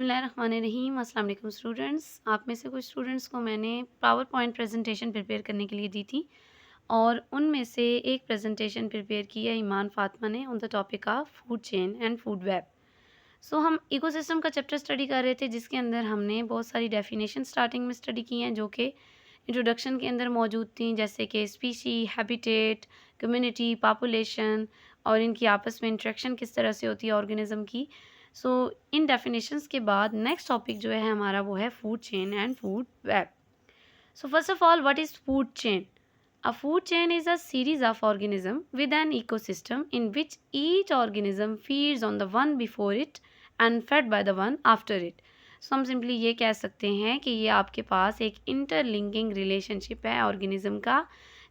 बिस्मिल्लाहिर्रहमानिर्रहीम। अस्सलाम वालेकुम स्टूडेंट्स। आप में से कुछ स्टूडेंट्स को मैंने पावर पॉइंट प्रेजेंटेशन प्रिपेयर करने के लिए दी थी और उनमें से एक प्रेजेंटेशन प्रिपेयर की है ईमान फातिमा ने on the topic of food chain and food web. हम इकोसिस्टम का चैप्टर स्टडी कर रहे थे जिसके अंदर हमने बहुत सारी डेफिनेशन स्टार्टिंग में स्टडी की हैं जो कि इंट्रोडक्शन के अंदर मौजूद थी, जैसे कि स्पीशी, हैबिटेट, कम्युनिटी, पॉपुलेशन और इनकी आपस में इंटरेक्शन किस तरह से होती है ऑर्गेनिज्म की। सो इन डेफिनेशंस के बाद नेक्स्ट टॉपिक जो है हमारा वो है food chain and food web. So first of all, what is food chain? A food chain is a series of organisms with an ecosystem in which each organism feeds on the one before it and fed by the one after it. हम simply ये कह सकते हैं कि ये आपके पास एक interlinking relationship है ऑर्गेनिज्म का,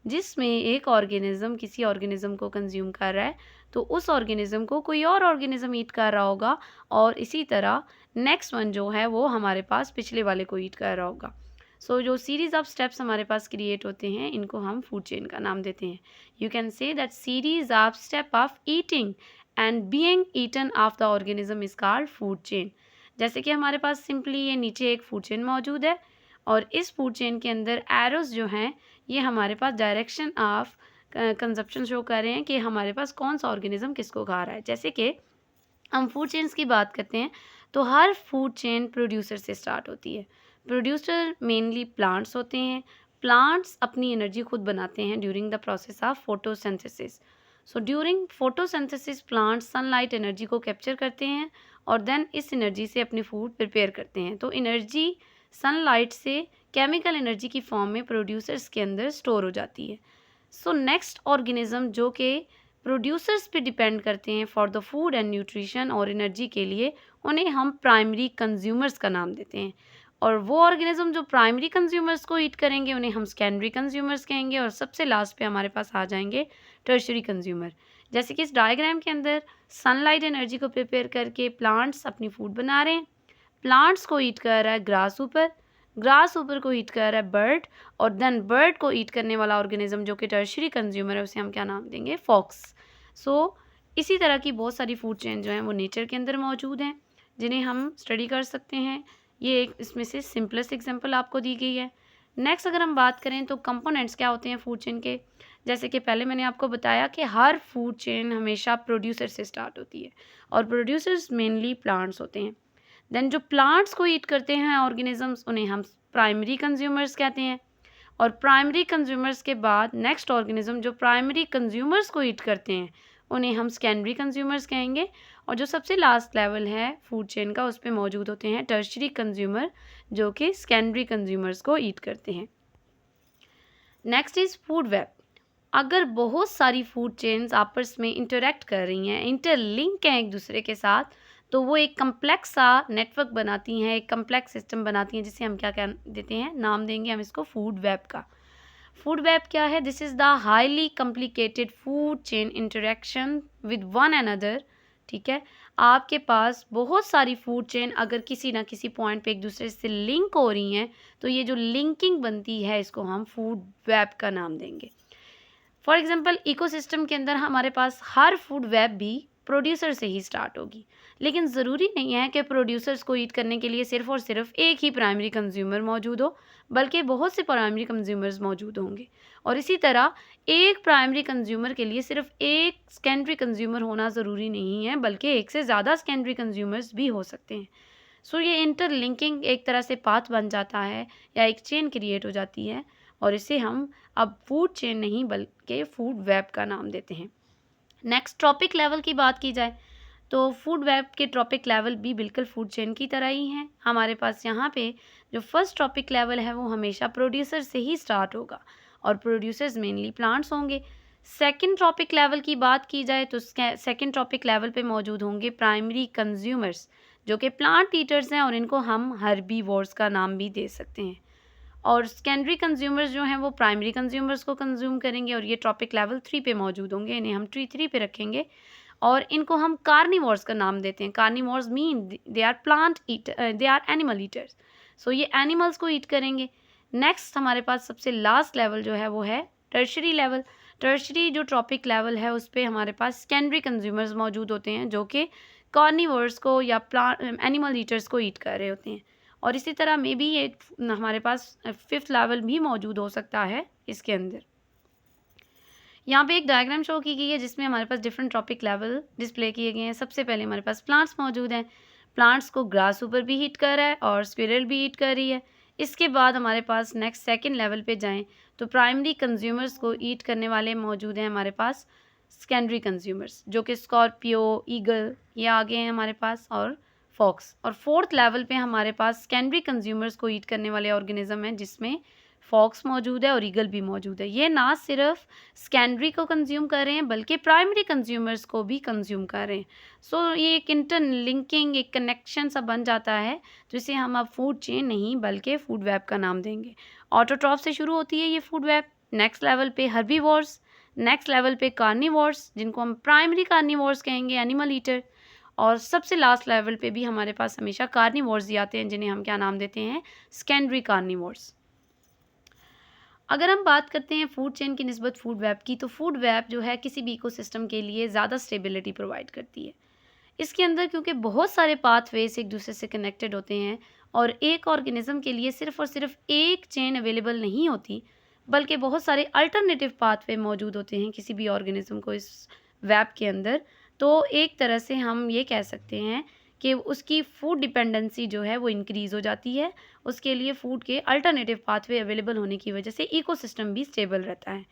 जिसमें एक ऑर्गेनिज्म किसी ऑर्गेनिज्म को कंज्यूम कर रहा है तो उस ऑर्गेनिज्म को कोई और ऑर्गेनिज्म ईट कर रहा होगा और इसी तरह नेक्स्ट वन जो है वो हमारे पास पिछले वाले को ईट कर रहा होगा। जो सीरीज ऑफ स्टेप्स हमारे पास क्रिएट होते हैं इनको हम फूड चेन का नाम देते हैं। You can say that series of step of eating and being eaten of the organism is called food chain. जैसे कि हमारे पास सिंपली ये नीचे एक फूड चेन मौजूद है और इस फूड चेन के अंदर एरोस जो हैं ये हमारे पास डायरेक्शन ऑफ कंजप्शन शो कर रहे हैं कि हमारे पास कौन सा ऑर्गेनिज्म किसको खा रहा है। जैसे कि हम फूड चेन्स की बात करते हैं तो हर फूड चेन प्रोड्यूसर से स्टार्ट होती है। प्रोड्यूसर मेनली प्लांट्स होते हैं। प्लांट्स अपनी एनर्जी खुद बनाते हैं during the process of photosynthesis. During photosynthesis plants sunlight energy को कैप्चर करते हैं और देन इस एनर्जी से अपनी फूड प्रिपेयर करते हैं। तो एनर्जी सनलाइट से केमिकल एनर्जी की फॉर्म में प्रोड्यूसर्स के अंदर स्टोर हो जाती है। नेक्स्ट ऑर्गेनिज्म जो कि प्रोड्यूसर्स पे डिपेंड करते हैं for the food and nutrition और एनर्जी के लिए, उन्हें हम प्राइमरी कंज्यूमर्स का नाम देते हैं। और वो ऑर्गेनिज्म जो प्राइमरी कंज्यूमर्स को ईट करेंगे उन्हें हम सेकेंडरी कंज्यूमर्स कहेंगे और सबसे लास्ट पे हमारे पास आ जाएंगे टर्शरी कंज्यूमर। जैसे कि इस डायग्राम के अंदर सनलाइट एनर्जी को प्रिपेयर करके प्लांट्स अपनी फूड बना रहे हैं। प्लांट्स को ईट कर रहा है ग्रास ऊपर को ईट कर रहा है बर्ड और देन बर्ड को ईट करने वाला ऑर्गेनिज्म जो कि टर्शरी कंज्यूमर है उसे हम क्या नाम देंगे, फॉक्स। इसी तरह की बहुत सारी फूड चेन जो हैं वो नेचर के अंदर मौजूद हैं जिन्हें हम स्टडी कर सकते हैं। ये एक इसमें से सिंपलेस्ट एग्जांपल आपको दी गई है। नेक्स्ट अगर हम बात करें तो कंपोनेंट्स क्या होते हैं फूड चेन के, जैसे कि पहले मैंने आपको बताया कि हर फूड चेन हमेशा प्रोड्यूसर से स्टार्ट होती है और प्रोड्यूसर्स मेनली प्लांट्स होते हैं। देन जो प्लांट्स को ईट करते हैं ऑर्गेनिजम्स उन्हें हम प्राइमरी कंज्यूमर्स कहते हैं और प्राइमरी कंज्यूमर्स के बाद नेक्स्ट ऑर्गेनिज्म जो प्राइमरी कंज्यूमर्स को ईट करते हैं उन्हें हम सेकेंडरी कंज्यूमर्स कहेंगे और जो सबसे लास्ट लेवल है फूड चेन का उस पर मौजूद होते हैं टर्शरी कंज्यूमर जो कि सेकेंडरी कंज्यूमर्स को ईट करते हैं। Next is food web. अगर बहुत सारी फूड चेन्स आपस में इंटरेक्ट कर रही हैं, इंटरलिंक हैं एक दूसरे के साथ, तो वो एक कम्प्लेक्स सा नेटवर्क बनाती हैं, एक कम्प्लेक्स सिस्टम बनाती हैं जिसे हम क्या कह देते हैं, नाम देंगे हम इसको फूड वेब का। फूड वेब क्या है? This is the highly complicated food chain interaction with one another. ठीक है, आपके पास बहुत सारी फूड चेन अगर किसी ना किसी पॉइंट पे एक दूसरे से लिंक हो रही हैं तो ये जो लिंकिंग बनती है इसको हम फूड वेब का नाम देंगे। फॉर एग्जांपल इकोसिस्टम के अंदर हमारे पास हर फूड वेब भी प्रोड्यूसर से ही स्टार्ट होगी, लेकिन ज़रूरी नहीं है कि प्रोड्यूसर्स को ईट करने के लिए सिर्फ और सिर्फ एक ही प्राइमरी कंज्यूमर मौजूद हो, बल्कि बहुत से प्राइमरी कंज्यूमर्स मौजूद होंगे और इसी तरह एक प्राइमरी कंज्यूमर के लिए सिर्फ एक सेकेंडरी कंज्यूमर होना ज़रूरी नहीं है, बल्कि एक से ज़्यादा सेकेंडरी कंज्यूमर्स भी हो सकते हैं। ये इंटरलिंकिंग एक तरह से पाथ बन जाता है या एक चेन क्रिएट हो जाती है और इसे हम अब फूड चेन नहीं बल्कि फूड वेब का नाम देते हैं। नेक्स्ट ट्रॉपिक लेवल की बात की जाए तो फूड वेब के ट्रॉपिक लेवल भी बिल्कुल फूड चेन की तरह ही हैं। हमारे पास यहाँ पे जो फर्स्ट ट्रॉपिक लेवल है वो हमेशा प्रोड्यूसर से ही स्टार्ट होगा और प्रोड्यूसर्स मेनली प्लांट्स होंगे। सेकंड ट्रॉपिक लेवल की बात की जाए तो सेकंड ट्रॉपिक लेवल पे मौजूद होंगे प्राइमरी कंज्यूमर्स जो कि प्लांट ईटर्स हैं और इनको हम हर्बीवोर्स का नाम भी दे सकते हैं। और सेकेंडरी कंज्यूमर्स जो हैं वो प्राइमरी कंज्यूमर्स को कंज्यूम करेंगे और ये ट्रॉपिक लेवल 3 पे मौजूद होंगे, इन्हें हम ट्री 3 पे रखेंगे और इनको हम कार्निवोर्स का नाम देते हैं। Carnivores mean they are plant eater, they are animal eaters. ये एनिमल्स को ईट करेंगे। नेक्स्ट हमारे पास सबसे लास्ट लेवल जो है वो है टर्शरी लेवल। टर्शरी जो ट्रॉपिक लेवल है उस पर हमारे पास सेकेंडरी कंज्यूमर्स मौजूद होते हैं जो कि कार्निवोर्स को या एनिमल ईटर्स को ईट कर रहे होते हैं। और इसी तरह मे बी ये हमारे पास 5th लेवल भी मौजूद हो सकता है इसके अंदर। यहाँ पे एक डायग्राम शो की गई है जिसमें हमारे पास डिफरेंट ट्रॉपिक लेवल डिस्प्ले किए गए हैं। सबसे पहले हमारे पास प्लांट्स मौजूद हैं, प्लांट्स को ग्रास ऊपर भी हीट कर रहा है और स्क्विरल भी हीट कर रही है। इसके बाद हमारे पास नेक्स्ट सेकंड लेवल पे जाएं तो प्राइमरी कंज्यूमर्स को ईट करने वाले मौजूद हैं हमारे पास सेकेंडरी कंज्यूमर्स, जो कि स्कॉर्पियो, ईगल ये आगे हैं हमारे पास, और फॉक्स। और 4th लेवल पे हमारे पास सेकेंडरी कंज्यूमर्स को ईट करने वाले ऑर्गेनिज्म हैं जिसमें फॉक्स मौजूद है और ईगल भी मौजूद है। ये ना सिर्फ सेकेंडरी को कंज्यूम कर रहे हैं बल्कि प्राइमरी कंज्यूमर्स को भी कंज्यूम कर रहे हैं। सो ये एक इंटरलिंकिंग, एक कनेक्शन सा बन जाता है जिसे हम अब फूड चेन नहीं बल्कि फूड वेब का नाम देंगे। ऑटोट्रॉफ से शुरू होती है ये फूड वेब, नेक्स्ट लेवल पे हर्बीवोर्स, नेक्स्ट लेवल पे कार्निवोर्स जिनको हम प्राइमरी कार्निवोर्स कहेंगे, एनिमल ईटर, और सबसे लास्ट लेवल पे भी हमारे पास हमेशा कार्निवोर्स ही आते हैं जिन्हें हम क्या नाम देते हैं, सेकेंडरी कार्निवोर्स। अगर हम बात करते हैं फूड चेन की निस्बत फूड वेब की, तो फूड वेब जो है किसी भी इकोसिस्टम के लिए ज़्यादा स्टेबिलिटी प्रोवाइड करती है। इसके अंदर क्योंकि बहुत सारे पाथवेज एक दूसरे से कनेक्टेड होते हैं और एक ऑर्गेनिज्म के लिए सिर्फ और सिर्फ एक चेन अवेलेबल नहीं होती बल्कि बहुत सारे अल्टरनेटिव पाथवे मौजूद होते हैं किसी भी ऑर्गेनिज्म को इस वेब के अंदर, तो एक तरह से हम ये कह सकते हैं कि उसकी फूड डिपेंडेंसी जो है वो इंक्रीज़ हो जाती है। उसके लिए फूड के अल्टरनेटिव पाथवे अवेलेबल होने की वजह से इकोसिस्टम भी स्टेबल रहता है।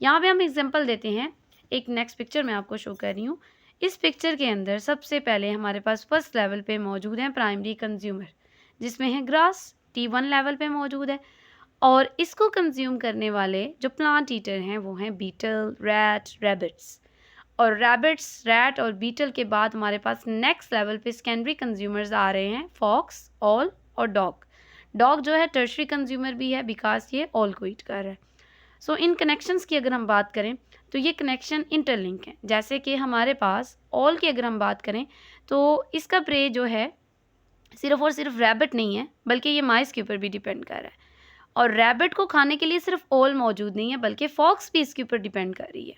यहाँ पे हम एग्जांपल देते हैं, एक नेक्स्ट पिक्चर मैं आपको शो कर रही हूँ। इस पिक्चर के अंदर सबसे पहले हमारे पास फर्स्ट लेवल पे मौजूद हैं प्राइमरी कंज्यूमर, जिसमें है ग्रास, T1 लेवल पे मौजूद है। और इसको कंज्यूम करने वाले जो प्लांट ईटर हैं वो हैं बीटल, रैट, रैबिट्स। और रैबिट्स, रैट और बीटल के बाद हमारे पास नेक्स्ट लेवल पे सेकेंडरी कंज्यूमर्स आ रहे हैं, फॉक्स, ऑल और डॉग। डॉग जो है टर्शरी कंज्यूमर भी है बिकॉज ये ऑल को ईट कर रहा है। सो इन कनेक्शंस की अगर हम बात करें तो ये कनेक्शन इंटरलिंक है। जैसे कि हमारे पास ऑल की अगर हम बात करें तो इसका प्रे जो है सिर्फ और सिर्फ रैबिट नहीं है बल्कि ये माइस के ऊपर भी डिपेंड कर रहा है। और रैबिट को खाने के लिए सिर्फ ऑल मौजूद नहीं है बल्कि फॉक्स भी इसके ऊपर डिपेंड कर रही है।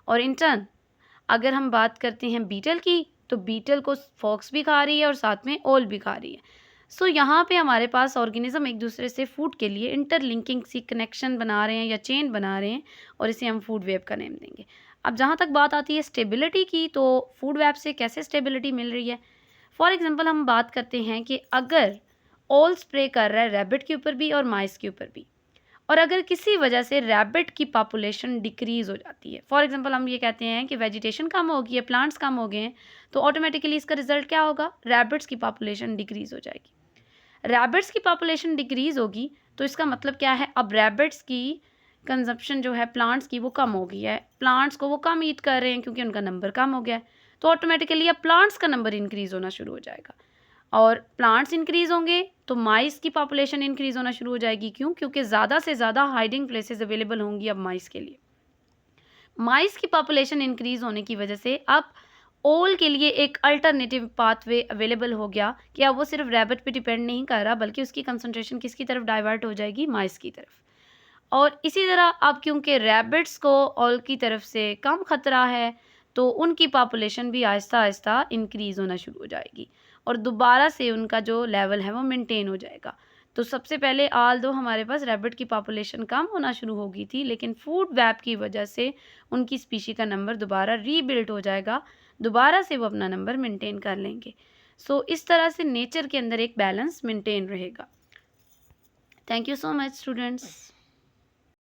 और इन टर्न अगर हम बात करते हैं बीटल की, तो बीटल को फॉक्स भी खा रही है और साथ में ओल भी खा रही है। सो यहाँ पे हमारे पास ऑर्गेनिज्म एक दूसरे से फूड के लिए इंटरलिंकिंग सी कनेक्शन बना रहे हैं या चेन बना रहे हैं और इसे हम फूड वेब का नेम देंगे। अब जहाँ तक बात आती है स्टेबिलिटी की, तो फूड वेब से कैसे स्टेबिलिटी मिल रही है। फॉर एग्जाम्पल हम बात करते हैं कि अगर ओल स्प्रे कर रहा है रैबिट के ऊपर भी और माइस के ऊपर भी, और अगर किसी वजह से रैबिट की पॉपुलेशन डिक्रीज़ हो जाती है, फॉर एग्जांपल हम ये कहते हैं कि वेजिटेशन कम हो गई है, प्लांट्स कम हो गए हैं, तो ऑटोमेटिकली इसका रिजल्ट क्या होगा, रैबिट्स की पॉपुलेशन डिक्रीज़ हो जाएगी। रैबिट्स की पॉपुलेशन डिक्रीज़ होगी तो इसका मतलब क्या है, अब रैबिट्स की कंजप्शन जो है प्लांट्स की वो कम हो गई है, प्लांट्स को वो कम ईट कर रहे हैं क्योंकि उनका नंबर कम हो गया है, तो ऑटोमेटिकली अब प्लांट्स का नंबर इंक्रीज़ होना शुरू हो जाएगा। और प्लांट्स इंक्रीज़ होंगे तो माइस की पॉपुलेशन इंक्रीज़ होना शुरू हो जाएगी। क्यों? क्योंकि ज़्यादा से ज़्यादा हाइडिंग प्लेसेस अवेलेबल होंगी अब माइस के लिए। माइस की पॉपुलेशन इंक्रीज़ होने की वजह से अब ओल के लिए एक अल्टरनेटिव पाथवे अवेलेबल हो गया कि अब वो सिर्फ रैबिट पे डिपेंड नहीं कर रहा बल्कि उसकी कंसंट्रेशन किसकी तरफ डाइवर्ट हो जाएगी, माइस की तरफ। और इसी तरह अब क्योंकि रैबिट्स को ओल की तरफ से कम ख़तरा है तो उनकी पॉपुलेशन भी आहिस्ता आहिस्ता इंक्रीज़ होना शुरू हो जाएगी और दोबारा से उनका जो लेवल है वो मेंटेन हो जाएगा। तो सबसे पहले आल दो हमारे पास रैबिट की पॉपुलेशन कम होना शुरू हो गई थी, लेकिन फूड वेब की वजह से उनकी स्पीशी का नंबर दोबारा रीबिल्ड हो जाएगा, दोबारा से वो अपना नंबर मेंटेन कर लेंगे। सो इस तरह से नेचर के अंदर एक बैलेंस मेंटेन रहेगा। Thank you so much students.